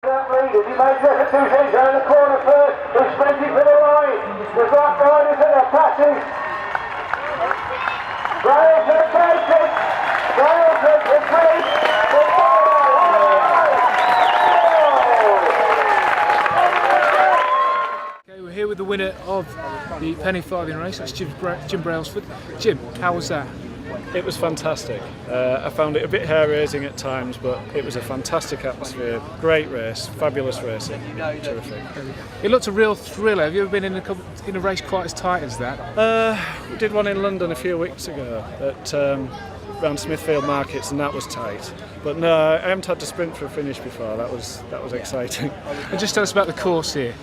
Leaders, he made the effort 2 seconds down the corner first, he's sprinting for the line, the black riders at their passing. Wales have taken, Wales have agreed, Okay, we're here with the winner of the penny farthing race, that's Jim Brailsford. Jim, how was that? It was fantastic. I found it a bit hair-raising at times, but it was a fantastic atmosphere. Great race, fabulous racing, terrific. It looked a real thriller. Have you ever been in a race quite as tight as that? We did one in London a few weeks ago at around Smithfield Markets, and that was tight. But no, I haven't had to sprint for a finish before. That was exciting. And just tell us about the course here.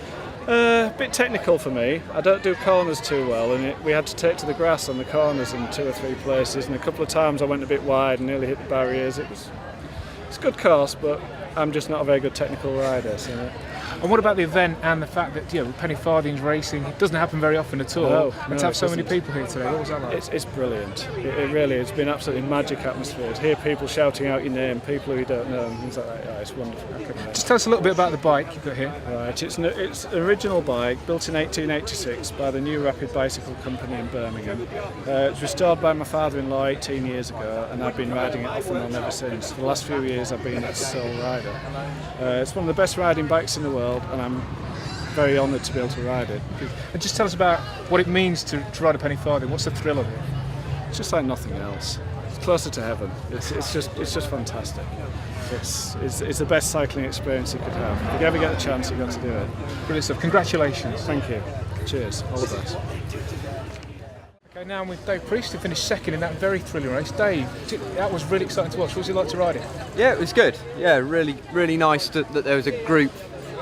A bit technical for me. I don't do corners too well, and we had to take to the grass on the corners in 2 or 3 places, and a couple of times I went a bit wide and nearly hit the barriers. It's a good course, but I'm just not a very good technical rider. So. And what about the event and the fact that penny farthings racing, it doesn't happen very often at all, and to have so many people here today, what was that like? It's brilliant. It really has been absolutely magic atmosphere. To hear people shouting out your name, people who you don't know, and things like that. Yeah, it's wonderful. Okay. Just tell us a little bit about the bike you've got here. Right, it's an original bike built in 1886 by the New Rapid Bicycle Company in Birmingham. It was restored by my father-in-law 18 years ago, and I've been riding it off and on ever since. For the last few years I've been its sole rider. It's one of the best riding bikes in the world, and I'm very honoured to be able to ride it. And just tell us about what it means to ride a penny farthing. What's the thrill of it? It's just like nothing else. It's closer to heaven. It's just fantastic. It's the best cycling experience you could have. If you ever get the chance, you've got to do it. Brilliant stuff. Congratulations. Thank you. Cheers. All the best. Okay, now I'm with Dave Priest, who finished second in that very thrilling race. Dave, that was really exciting to watch. What was it like to ride it? Yeah, it was good. Yeah, really nice that there was a group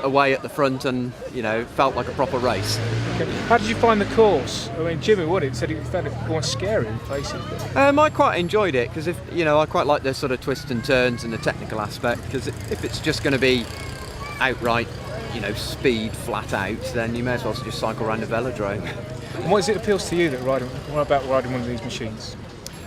away at the front, and it felt like a proper race. Okay. How did you find the course? I mean, Jimmy Wood said he found it quite scary in places. I quite enjoyed it because I quite like the sort of twists and turns and the technical aspect. Because if it's just going to be outright, speed flat out, then you may as well just cycle around the velodrome. And what is it appeals to you about riding one of these machines?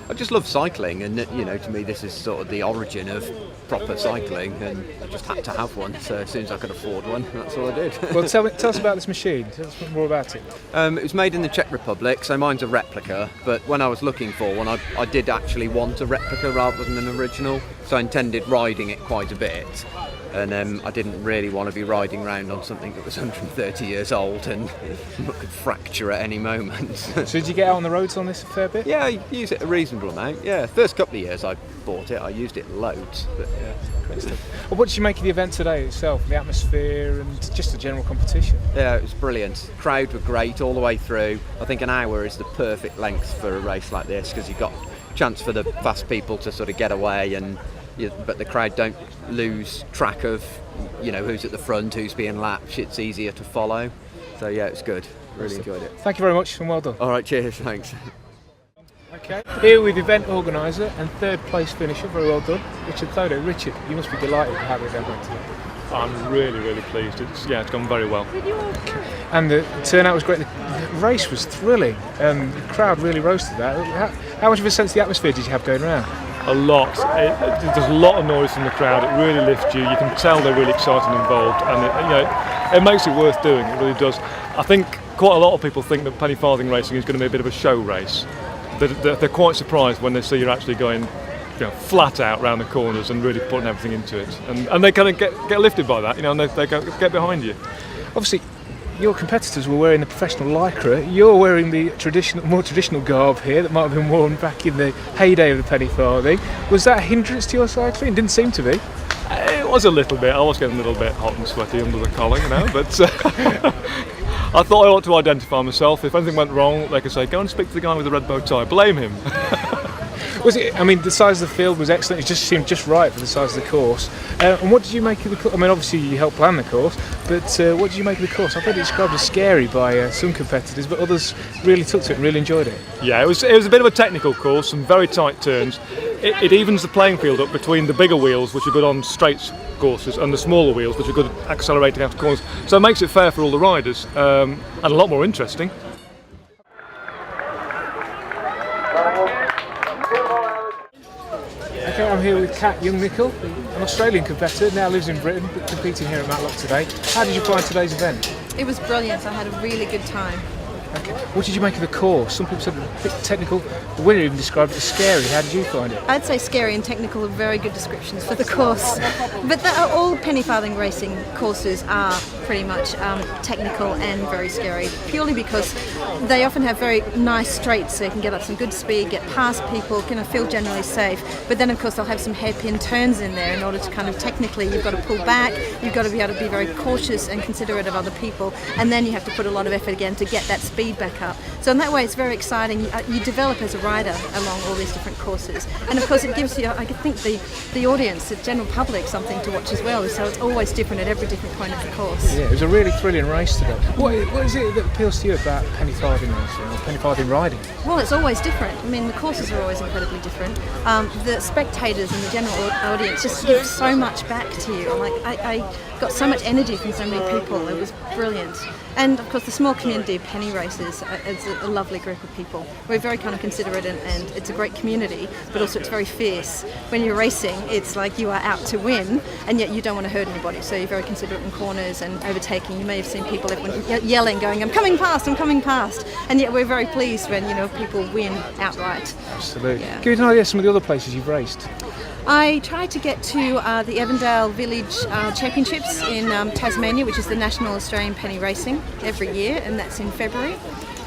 I just love cycling, and to me this is sort of the origin of proper cycling, and I just had to have one. So as soon as I could afford one, that's all I did. Well, tell us about this machine. Tell us more about it. It was made in the Czech Republic, so mine's a replica. But when I was looking for one, I did actually want a replica rather than an original. So I intended riding it quite a bit. And I didn't really want to be riding around on something that was 130 years old and could fracture at any moment. So did you get out on the roads on this a fair bit? Yeah, I use it a reasonable amount. Yeah, first couple of years I bought it, I used it loads. But yeah, great stuff. Well, what did you make of the event today itself, the atmosphere and just the general competition? Yeah, it was brilliant. Crowd were great all the way through. I think an hour is the perfect length for a race like this because you've got a chance for the fast people to sort of get away, but the crowd don't lose track of who's at the front, who's being lapped. It's easier to follow. So yeah, it's good. Really enjoyed it. Thank you very much and well done. All right, cheers, thanks. Okay, here with event organiser and third place finisher, very well done, Richard Thodo. Richard, you must be delighted with how the event went today. I'm really pleased. It's gone very well. And the turnout was great. The race was thrilling. The crowd really rose to that. How much of a sense of the atmosphere did you have going around? A lot. There's a lot of noise from the crowd. It really lifts you. You can tell they're really excited and involved, and it makes it worth doing. It really does. I think quite a lot of people think that penny farthing racing is going to be a bit of a show race. They're quite surprised when they see you're actually going flat out round the corners and really putting everything into it, and they kind of get lifted by that, and they get behind you. Obviously, your competitors were wearing the professional lycra. You're wearing the more traditional garb here that might have been worn back in the heyday of the penny farthing. Was that a hindrance to your cycling? It didn't seem to be. It was a little bit. I was getting a little bit hot and sweaty under the collar, but I thought I ought to identify myself. If anything went wrong, they could say, go and speak to the guy with the red bow tie. Blame him. Was it? I mean, the size of the field was excellent. It just seemed just right for the size of the course. And what did you make of the course? I mean, obviously you helped plan the course, but what did you make of the course? I've heard it described as scary by some competitors, but others really took to it and really enjoyed it. Yeah, it was a bit of a technical course, some very tight turns. It evens the playing field up between the bigger wheels, which are good on straight courses, and the smaller wheels, which are good at accelerating after corners. So it makes it fair for all the riders, and a lot more interesting. Okay, I'm here with Kat Young-Nickel, the an Australian competitor, now lives in Britain, but competing here at Matlock today. How did you find today's event? It was brilliant. I had a really good time. Okay. What did you make of the course? Some people said it was a bit technical. The winner even described it as scary. How did you find it? I'd say scary and technical are very good descriptions for the course. But all penny farthing racing courses are pretty much technical and very scary, purely because they often have very nice straights, so you can get up some good speed, get past people, feel generally safe. But then of course they'll have some hairpin turns in there in order to kind of technically, you've got to pull back, you've got to be able to be very cautious and considerate of other people, and then you have to put a lot of effort again to get that speed back up. So in that way it's very exciting. You develop as a rider along all these different courses, and of course it gives you, I think, the audience, the general public, something to watch as well, so it's always different at every different point of the course. Yeah, it was a really thrilling race today. What is it that appeals to you about penny farthing racing or penny farthing riding? Well, it's always different. I mean, the courses are always incredibly different. The spectators and the general audience just give so much back to you. I got so much energy from so many people. It was brilliant. And of course the small community of penny racers is a lovely group of people. We're very kind of considerate, and it's a great community, but also it's very fierce. When you're racing, it's like you are out to win, and yet you don't want to hurt anybody, so you're very considerate in corners and overtaking. You may have seen people yelling, going, I'm coming past, and yet we're very pleased when people win outright. Absolutely. Yeah. Give us an idea of some of the other places you've raced. I tried to get to the Evandale Village Championships in Tasmania, which is the National Australian Penny Racing every year, and that's in February.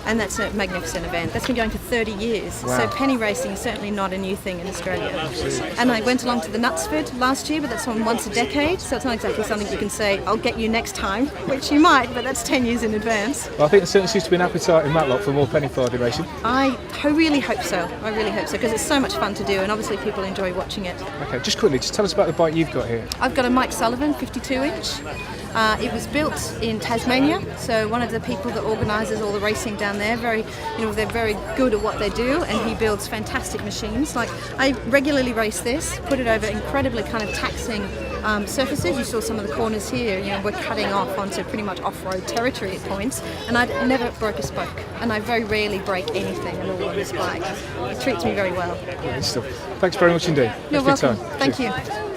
And that's a magnificent event. That's been going for 30 years. Wow. So penny racing is certainly not a new thing in Australia. Absolutely. And I went along to the Knutsford last year, but that's on once a decade, so it's not exactly something you can say, I'll get you next time, which you might, but that's 10 years in advance. Well, I think there certainly seems to be an appetite in Matlock for more penny farthing racing. I really hope so. I really hope so, because it's so much fun to do, and obviously people enjoy watching it. Okay, just quickly, just tell us about the bike you've got here. I've got a Mike Sullivan 52-inch. It was built in Tasmania, so one of the people that organises all the racing down there, they're very good at what they do, and he builds fantastic machines. Like, I regularly race this, put it over incredibly kind of taxing surfaces. You saw some of the corners here, we're cutting off onto pretty much off-road territory at points, and I never broke a spoke, and I very rarely break anything at all on this bike. It treats me very well. Good stuff. Thanks very much indeed. You're Thanks for your welcome. time. Thank Cheers. you.